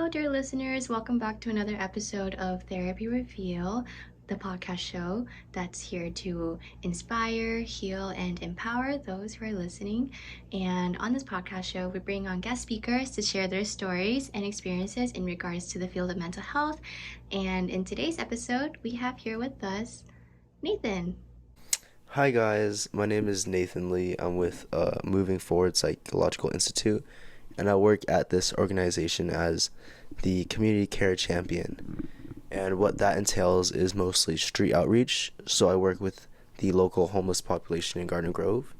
Hello, dear listeners. Welcome back to another episode of Therapy Reveal, the podcast show that's here to inspire, heal, and empower those who are listening. And on this podcast show, we bring on guest speakers to share their stories and experiences in regards to the field of mental health. And in today's episode, we have here with us Nathan. Hi guys, my name is Nathan Lee. I'm with Moving Forward Psychological Institute, and I work at this organization as the community care champion. And what that entails is mostly street outreach. So I work with the local homeless population in Garden Grove.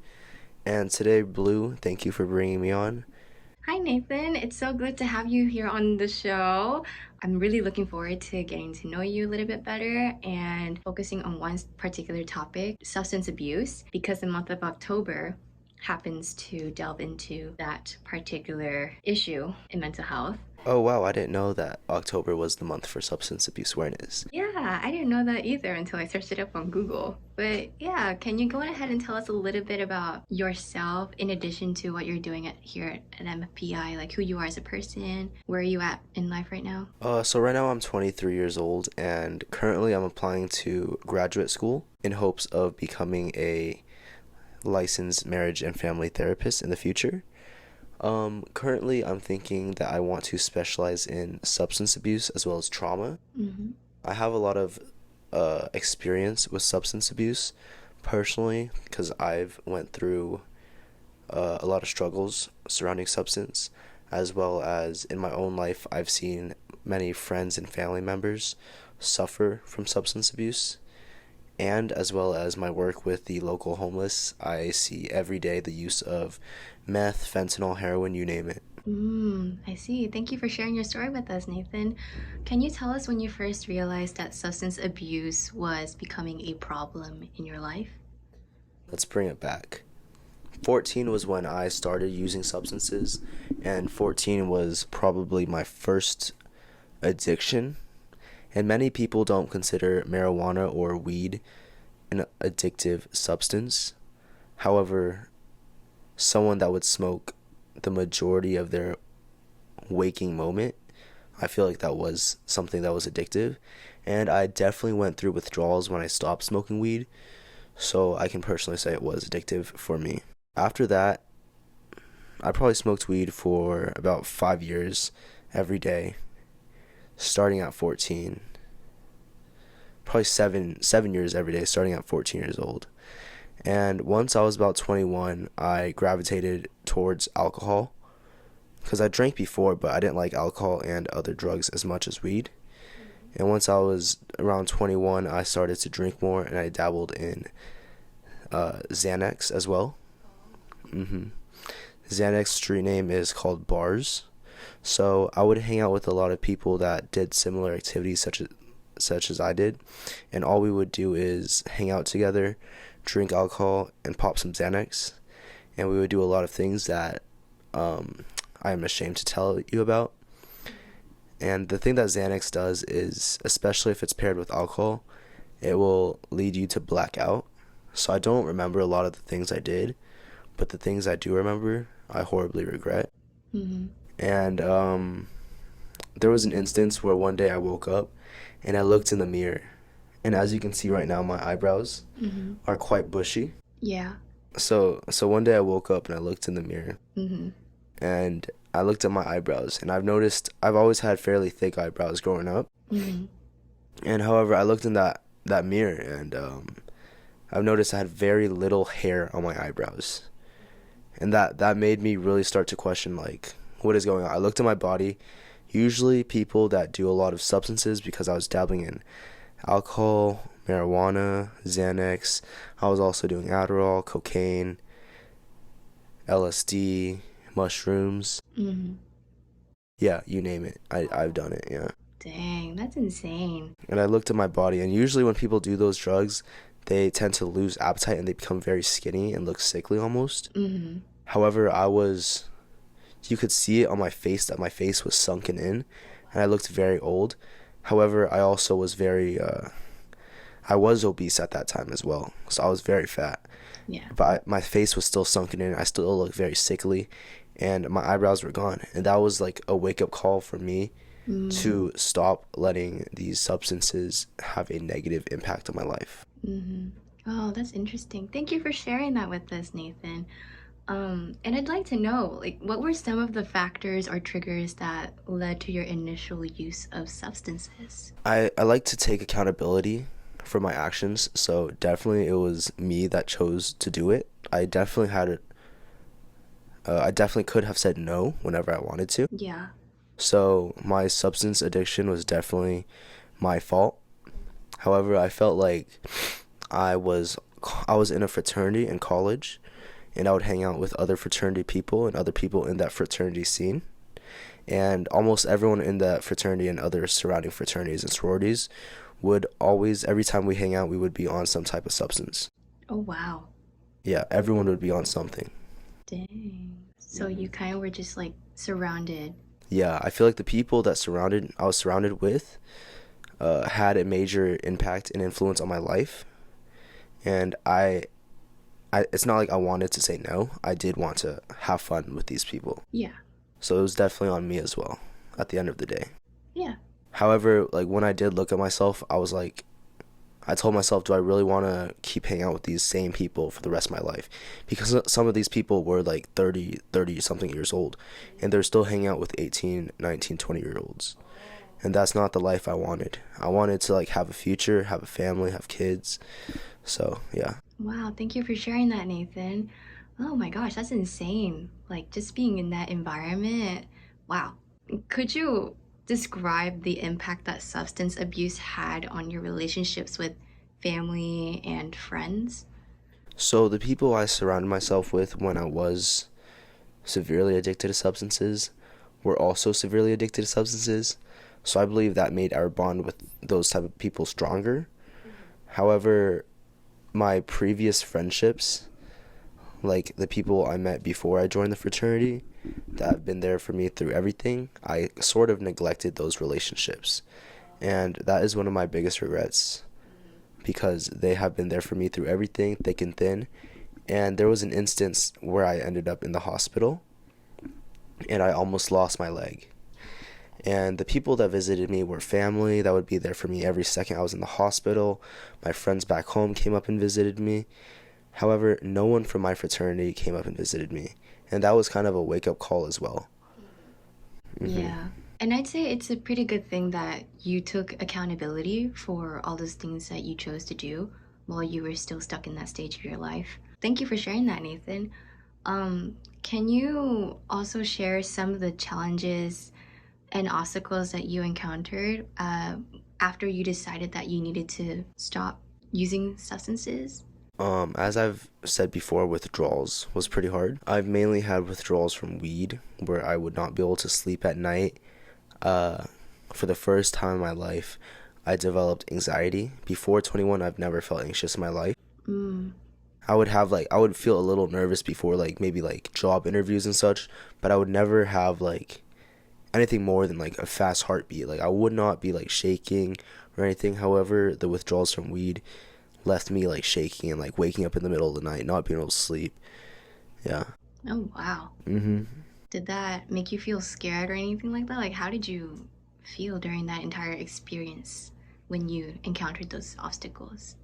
And today, Blue, thank you for bringing me on. Hi, Nathan. It's so good to have you here on the show. I'm really looking forward to getting to know you a little bit better and focusing on one particular topic, substance abuse, because the month of October happens to delve into that particular issue in mental health. Oh wow, I didn't know that October was the month for substance abuse awareness. Yeah, I didn't know that either until I searched it up on Google. But yeah, can you go ahead and tell us a little bit about yourself in addition to what you're doing here at MFPI, like who you are as a person, where are you at in life right now? So right now I'm 23 years old, and currently I'm applying to graduate school in hopes of becoming a licensed marriage and family therapist in the future. Currently I'm thinking that I want to specialize in substance abuse as well as trauma. Mm-hmm. I have a lot of experience with substance abuse personally because I've went through a lot of struggles surrounding substance, as well as in my own life I've seen many friends and family members suffer from substance abuse. And as well as my work with the local homeless, I see every day the use of meth, fentanyl, heroin, you name it. I see. Thank you for sharing your story with us, Nathan. Can you tell us when you first realized that substance abuse was becoming a problem in your life? Let's bring it back. 14 was when I started using substances, and 14 was probably my first addiction. And many people don't consider marijuana or weed an addictive substance. However, someone that would smoke the majority of their waking moment, I feel like that was something that was addictive. And I definitely went through withdrawals when I stopped smoking weed, so I can personally say it was addictive for me. After that, I probably smoked weed for about 5 years every day, starting at 14. Probably seven years every day, starting at 14 years old. And once I was about 21, I gravitated towards alcohol because I drank before, but I didn't like alcohol and other drugs as much as weed. And once I was around 21, I started to drink more, and I dabbled in Xanax as well. Xanax street name is called bars. So I would hang out with a lot of people that did similar activities such as I did, and all we would do is hang out together, drink alcohol, and pop some Xanax. And we would do a lot of things that I am ashamed to tell you about. And the thing that Xanax does is, especially if it's paired with alcohol, it will lead you to black out. So I don't remember a lot of the things I did, but the things I do remember, I horribly regret. And there was an instance where one day I woke up and I looked in the mirror, and as you can see right now, my eyebrows are quite bushy. Yeah. So one day I woke up and I looked in the mirror, and I looked at my eyebrows, and I've noticed I've always had fairly thick eyebrows growing up. And however, I looked in that mirror, and I've noticed I had very little hair on my eyebrows. And that made me really start to question, like, what is going on? I looked at my body. Usually people that do a lot of substances, because I was dabbling in alcohol, marijuana, Xanax. I was also doing Adderall, cocaine, LSD, mushrooms. Yeah, you name it. I've done it, yeah. Dang, that's insane. And I looked at my body, and usually when people do those drugs, they tend to lose appetite and they become very skinny and look sickly almost. However, you could see it on my face that my face was sunken in, and I looked very old. However, I also was I was obese at that time as well, so I was very fat. Yeah. But my face was still sunken in. I still looked very sickly, and my eyebrows were gone. And that was like a wake-up call for me Mm. to stop letting these substances have a negative impact on my life. Mm-hmm. Oh, that's interesting. Thank you for sharing that with us, Nathan. And I'd like to know, like, what were some of the factors or triggers that led to your initial use of substances? I like to take accountability for my actions, so definitely it was me that chose to do it. I definitely could have said no whenever I wanted to. Yeah. So my substance addiction was definitely my fault. However, I felt like I was I was in a fraternity in college, and I would hang out with other fraternity people and other people in that fraternity scene. And almost everyone in that fraternity and other surrounding fraternities and sororities would always, every time we hang out, we would be on some type of substance. Oh, wow. Yeah, everyone would be on something. Dang. So you kind of were just like surrounded. Yeah, I feel like the people that I was surrounded with had a major impact and influence on my life. And it's not like I wanted to say no. I did want to have fun with these people. Yeah. So it was definitely on me as well at the end of the day. Yeah. However, like when I did look at myself, I told myself, do I really want to keep hanging out with these same people for the rest of my life? Because some of these people were like 30 something years old, and they're still hanging out with 18, 19, 20-year olds. And that's not the life I wanted. I wanted to like have a future, have a family, have kids. So, yeah. Wow. Thank you for sharing that, Nathan. Oh my gosh, that's insane. Like just being in that environment. Wow. Could you describe the impact that substance abuse had on your relationships with family and friends? So the people I surrounded myself with when I was severely addicted to substances were also severely addicted to substances. So I believe that made our bond with those type of people stronger. However, my previous friendships, like the people I met before I joined the fraternity, that have been there for me through everything, I sort of neglected those relationships. And that is one of my biggest regrets, because they have been there for me through everything, thick and thin. And there was an instance where I ended up in the hospital and I almost lost my leg. And the people that visited me were family that would be there for me every second I was in the hospital. My friends back home came up and visited me. However, no one from my fraternity came up and visited me. And that was kind of a wake-up call as well. Mm-hmm. Yeah. And I'd say it's a pretty good thing that you took accountability for all those things that you chose to do while you were still stuck in that stage of your life. Thank you for sharing that, Nathan. Can you also share some of the challenges and obstacles that you encountered after you decided that you needed to stop using substances? As I've said before, withdrawals was pretty hard. I've mainly had withdrawals from weed, where I would not be able to sleep at night. For the first time in my life, I developed anxiety. Before 21, I've never felt anxious in my life. Mm. I would feel a little nervous before, like, maybe, like, job interviews and such, but I would never have, like, anything more than, like, a fast heartbeat. Like, I would not be, like, shaking or anything. However, the withdrawals from weed left me, like, shaking and, like, waking up in the middle of the night, not being able to sleep. Yeah. Oh, wow. Mm-hmm. Did that make you feel scared or anything like that? Like, how did you feel during that entire experience when you encountered those obstacles?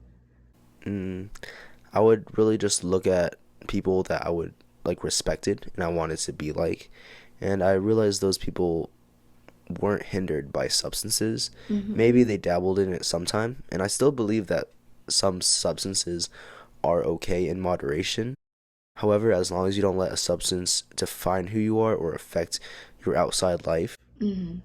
I would really just look at people that I would, like, respected and I wanted to be like. And I realized those people weren't hindered by substances. Mm-hmm. Maybe they dabbled in it sometime. And I still believe that some substances are okay in moderation. However, as long as you don't let a substance define who you are or affect your outside life, Mm-hmm.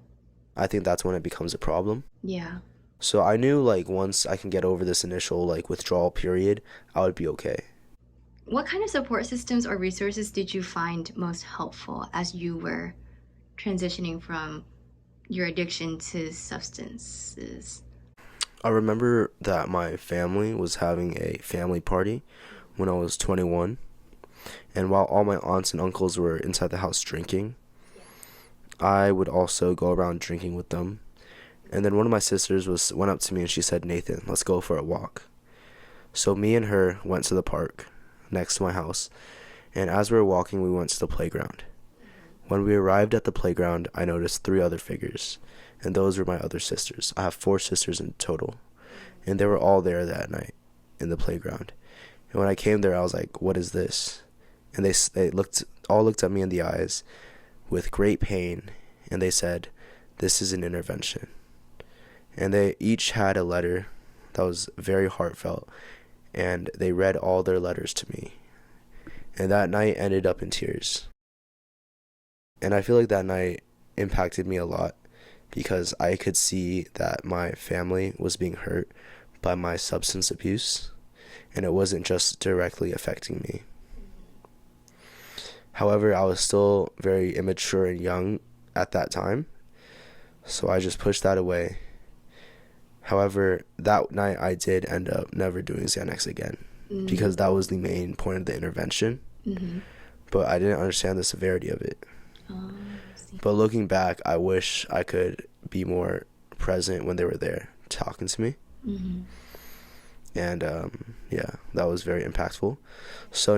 I think that's when it becomes a problem. Yeah. So I knew, like, once I can get over this initial, like, withdrawal period, I would be okay. What kind of support systems or resources did you find most helpful as you were transitioning from your addiction to substances? I remember that my family was having a family party when I was 21. And while all my aunts and uncles were inside the house drinking, I would also go around drinking with them. And then one of my sisters went up to me and she said, "Nathan, let's go for a walk." So me and her went to the park next to my house. And as we were walking, we went to the playground. When we arrived at the playground, I noticed 3 other figures, and those were my other sisters. I have 4 sisters in total, and they were all there that night in the playground. And when I came there, I was like, "What is this?" And they looked at me in the eyes with great pain, and they said, "This is an intervention." And they each had a letter that was very heartfelt, and they read all their letters to me. And that night ended up in tears. And I feel like that night impacted me a lot because I could see that my family was being hurt by my substance abuse, and it wasn't just directly affecting me. However, I was still very immature and young at that time, so I just pushed that away. However, that night I did end up never doing Xanax again because that was the main point of the intervention. But I didn't understand the severity of it. Oh, I see. But looking back, I wish I could be more present when they were there talking to me. And yeah, that was very impactful. So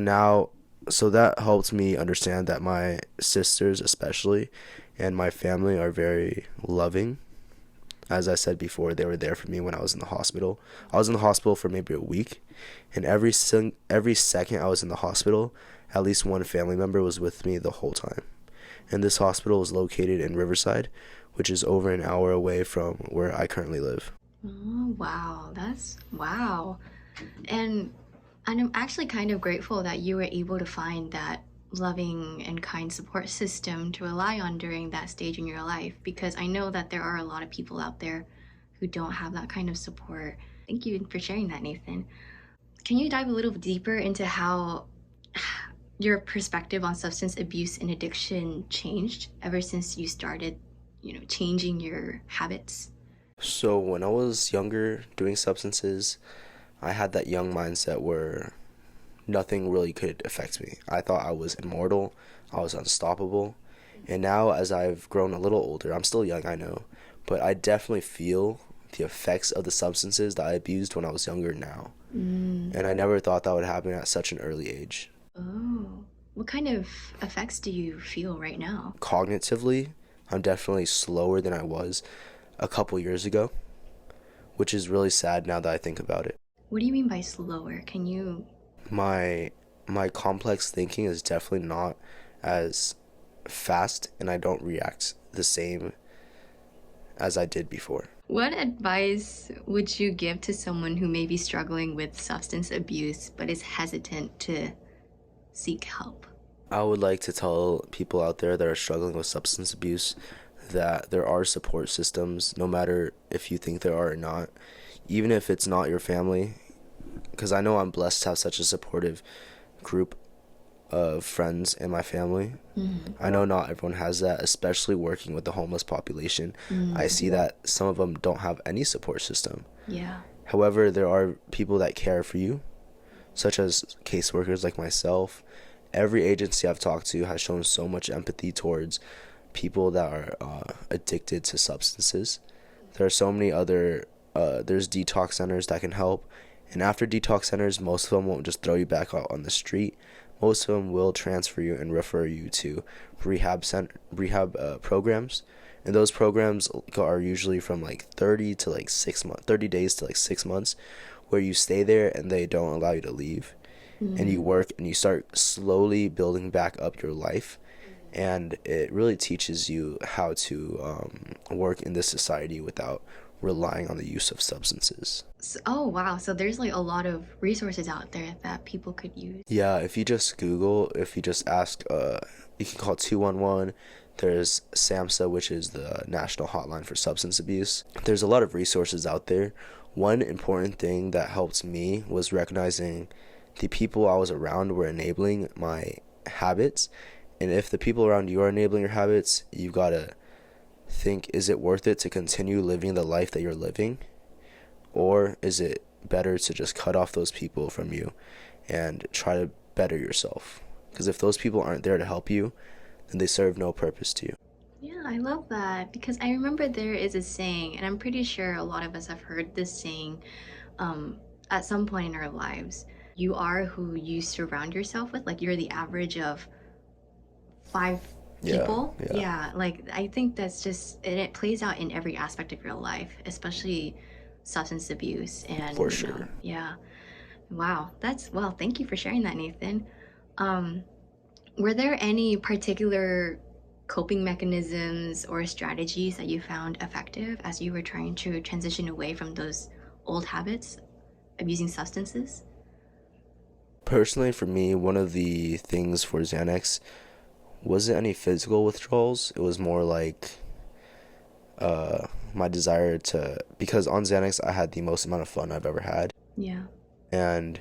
that helped me understand that my sisters especially and my family are very loving. As I said before, they were there for me when I was in the hospital. I was in the hospital for maybe a week, and every second I was in the hospital, at least one family member was with me the whole time. And this hospital is located in Riverside, which is over an hour away from where I currently live. Oh, wow. Wow. And I'm actually kind of grateful that you were able to find that loving and kind support system to rely on during that stage in your life, because I know that there are a lot of people out there who don't have that kind of support. Thank you for sharing that, Nathan. Can you dive a little deeper into how your perspective on substance abuse and addiction changed ever since you started, changing your habits? So when I was younger doing substances, I had that young mindset where nothing really could affect me. I thought I was immortal, I was unstoppable. And now as I've grown a little older, I'm still young, I know, but I definitely feel the effects of the substances that I abused when I was younger now. And I never thought that would happen at such an early age. Oh, what kind of effects do you feel right now? Cognitively, I'm definitely slower than I was a couple years ago, which is really sad now that I think about it. What do you mean by slower? Can you... My complex thinking is definitely not as fast, and I don't react the same as I did before. What advice would you give to someone who may be struggling with substance abuse but is hesitant to seek help? I would like to tell people out there that are struggling with substance abuse that there are support systems, no matter if you think there are or not. Even if it's not your family, because I know I'm blessed to have such a supportive group of friends in my family. I know not everyone has that, especially working with the homeless population. I see that some of them don't have any support system. Yeah. However, there are people that care for you, such as caseworkers like myself. Every agency I've talked to has shown so much empathy towards people that are addicted to substances. There are so many other, there's detox centers that can help. And after detox centers, most of them won't just throw you back out on the street. Most of them will transfer you and refer you to rehab programs. And those programs are usually from like 30 to like 6 months, 30 days to like 6 months, where you stay there and they don't allow you to leave. And you work and you start slowly building back up your life. And it really teaches you how to work in this society without relying on the use of substances. Oh, wow. So there's like a lot of resources out there that people could use. Yeah, if you just ask, you can call 211. There's SAMHSA, which is the National Hotline for Substance Abuse. There's a lot of resources out there. One important thing that helped me was recognizing the people I was around were enabling my habits. And if the people around you are enabling your habits, you've got to think, is it worth it to continue living the life that you're living? Or is it better to just cut off those people from you and try to better yourself? Because if those people aren't there to help you, then they serve no purpose to you. Yeah, I love that, because I remember there is a saying, and I'm pretty sure a lot of us have heard this saying at some point in our lives. You are who you surround yourself with. Like, you're the average of five people. Yeah, Yeah, like I think that's just it plays out in every aspect of your life, especially substance abuse for and sure. yeah. Wow, that's well, thank you for sharing that, Nathan. Um, were there any particular coping mechanisms or strategies that you found effective as you were trying to transition away from those old habits of using substances? Personally, for me, one of the things for Xanax wasn't any physical withdrawals. It was more like my desire to, because on Xanax I had the most amount of fun I've ever had, Yeah. and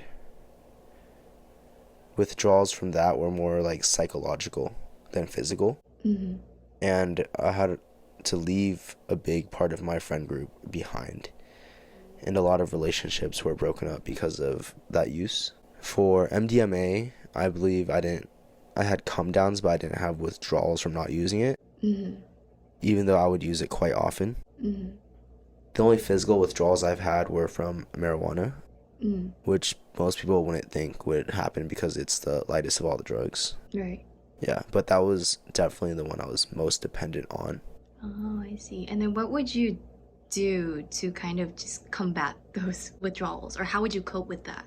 withdrawals from that were more like psychological than physical. Mm-hmm. And I had to leave a big part of my friend group behind, and a lot of relationships were broken up because of that use. For MDMA, I believe I had come downs, but I didn't have withdrawals from not using it, Mm-hmm. even though I would use it quite often. Mm-hmm. The only physical withdrawals I've had were from marijuana, Mm-hmm. which most people wouldn't think would happen because it's the lightest of all the drugs. Right. Yeah, but that was definitely the one I was most dependent on. Oh, I see. And then what would you do to kind of just combat those withdrawals, or how would you cope with that?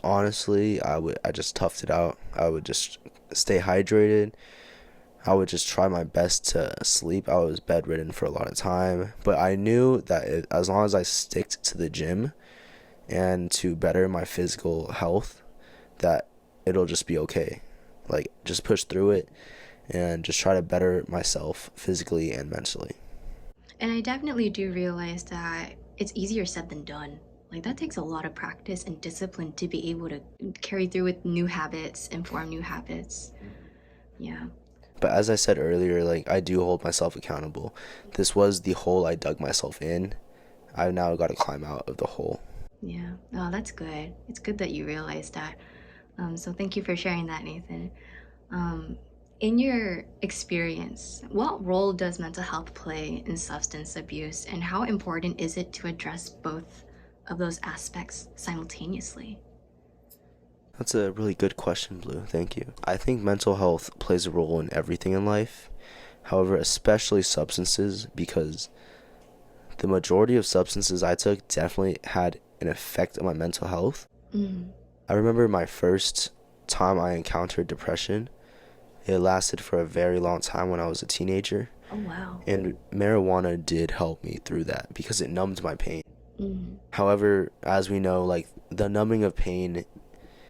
Honestly, I just toughed it out. I would just stay hydrated. I would just try my best to sleep. I was bedridden for a lot of time, but I knew that as long as I sticked to the gym and to better my physical health, that it'll just be okay. Like, just push through it and just try to better myself physically and mentally. And I definitely do realize that it's easier said than done. Like that takes a lot of practice and discipline to be able to carry through with new habits and form new habits. Yeah. But as I said earlier, like, I do hold myself accountable. This was the hole I dug myself in. I've now got to climb out of the hole. Yeah. Oh, that's good. It's good that you realize that. So thank you for sharing that, Nathan. Um, in your experience, what role does mental health play in substance abuse, and how important is it to address both of those aspects simultaneously? That's a really good question, Blue. Thank you. I think mental health plays a role in everything in life. However, especially substances, because the majority of substances I took definitely had an effect on my mental health. Mm. I remember my first time I encountered depression. It lasted for a very long time when I was a teenager. Oh, wow. And marijuana did help me through that because it numbed my pain. Mm. However, as we know, like, the numbing of pain,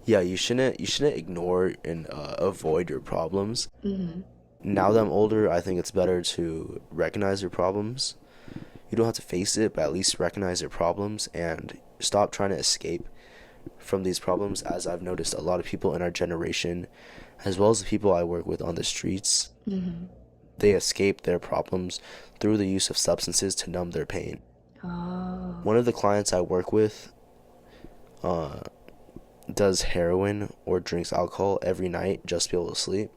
yeah, you shouldn't ignore and avoid your problems. Mm-hmm. Now that I'm older, I think it's better to recognize your problems. You don't have to face it, but at least recognize your problems and stop trying to escape from these problems, as I've noticed a lot of people in our generation, as well as the people I work with on the streets, Mm-hmm. they escape their problems through the use of substances to numb their pain. Oh. One of the clients I work with does heroin or drinks alcohol every night just to be able to sleep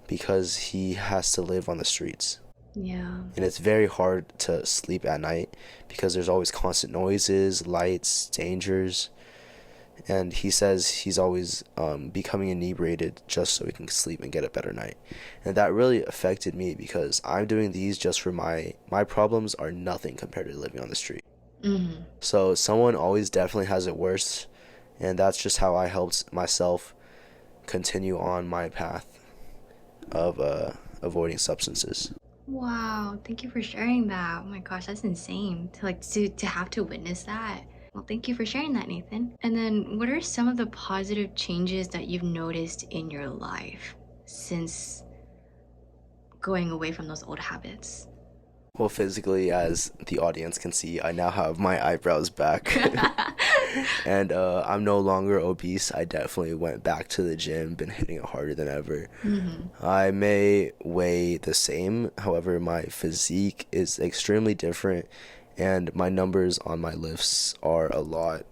because he has to live on the streets. Yeah. And it's very hard to sleep at night because there's always constant noises, lights, dangers. And he says he's always becoming inebriated just so he can sleep and get a better night. And that really affected me because I'm doing these just for my problems are nothing compared to living on the street. Mm-hmm. So someone always definitely has it worse. And that's just how I helped myself continue on my path of avoiding substances. Wow, thank you for sharing that. Oh my gosh, that's insane to have to witness that. Well, thank you for sharing that, Nathan. And then what are some of the positive changes that you've noticed in your life since going away from those old habits? Well, physically, as the audience can see, I now have my eyebrows back. And I'm no longer obese. I definitely went back to the gym, been hitting it harder than ever. Mm-hmm. I may weigh the same, however, my physique is extremely different, and my numbers on my lifts are a lot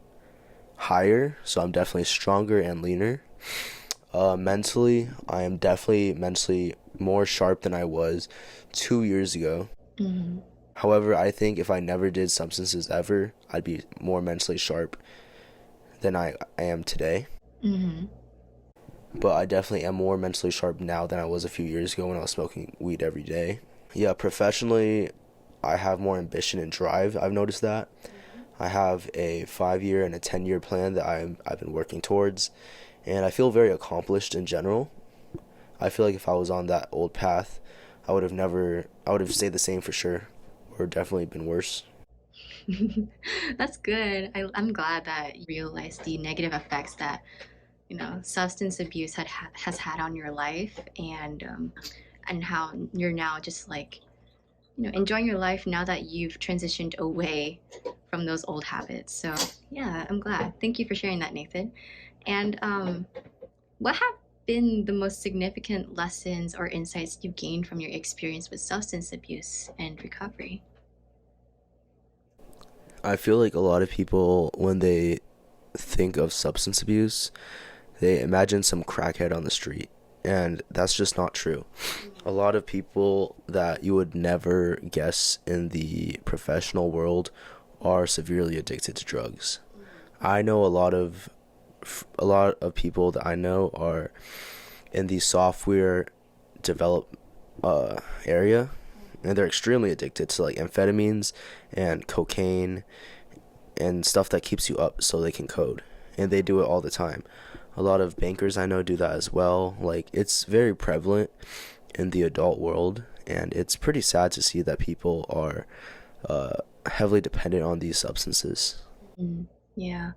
higher, so I'm definitely stronger and leaner. Mentally, I am definitely mentally more sharp than I was 2 years ago. Mm-hmm. However, I think if I never did substances ever, I'd be more mentally sharp than I am today. Mm-hmm. but I definitely am more mentally sharp now than I was a few years ago when I was smoking weed every day. Yeah, professionally, I have more ambition and drive. I've noticed that. I have a 5 year and a 10 year plan that I've been working towards, and I feel very accomplished in general. I feel like if I was on that old path, I would have stayed the same for sure, or definitely been worse. That's good. I'm glad that you realized the negative effects that substance abuse has had on your life, and how you're now just like enjoying your life now that you've transitioned away from those old habits. So yeah, I'm glad. Thank you for sharing that, Nathan. And what have been the most significant lessons or insights you gained from your experience with substance abuse and recovery? I feel like a lot of people, when they think of substance abuse, they imagine some crackhead on the street, and that's just not true. A lot of people that you would never guess in the professional world are severely addicted to drugs. I know a lot of people that I know are in the software develop area, and they're extremely addicted to like amphetamines and cocaine and stuff that keeps you up so they can code, and they do it all the time. A lot of bankers I know do that as well. Like, it's very prevalent in the adult world, and it's pretty sad to see that people are heavily dependent on these substances. Mm, yeah.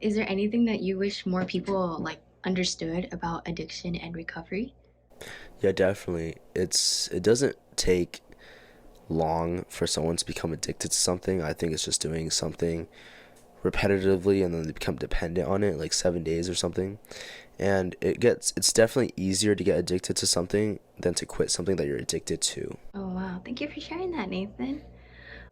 Is there anything that you wish more people like understood about addiction and recovery? Yeah, definitely. It doesn't take long for someone to become addicted to something. I think it's just doing something repetitively and then they become dependent on it, like 7 days or something. And it's definitely easier to get addicted to something than to quit something that you're addicted to. Oh wow, thank you for sharing that, Nathan.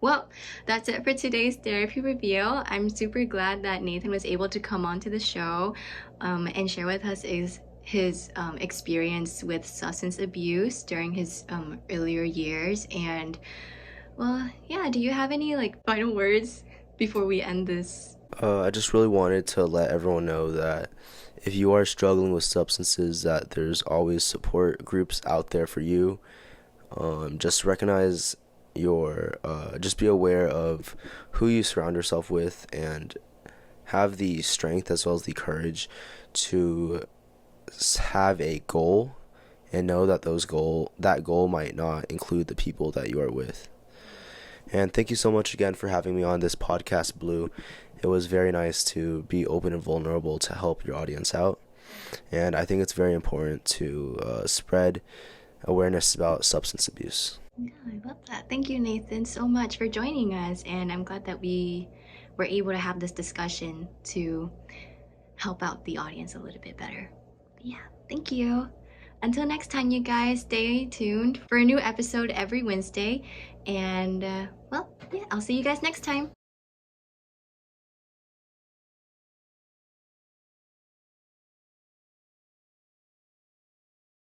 Well, that's it for today's therapy reveal. I'm super glad that Nathan was able to come onto the show and share with us his experience with substance abuse during his earlier years. And well, yeah, do you have any like final words before we end this? I just really wanted to let everyone know that if you are struggling with substances, that there's always support groups out there for you. Just recognize just be aware of who you surround yourself with, and have the strength as well as the courage to have a goal, and know that that goal might not include the people that you are with. And thank you so much again for having me on this podcast, Blue. It was very nice to be open and vulnerable to help your audience out. And I think it's very important to spread awareness about substance abuse. Yeah, I love that. Thank you, Nathan, so much for joining us. And I'm glad that we were able to have this discussion to help out the audience a little bit better. Yeah, thank you. Until next time, you guys, stay tuned for a new episode every Wednesday. And, well, yeah, I'll see you guys next time.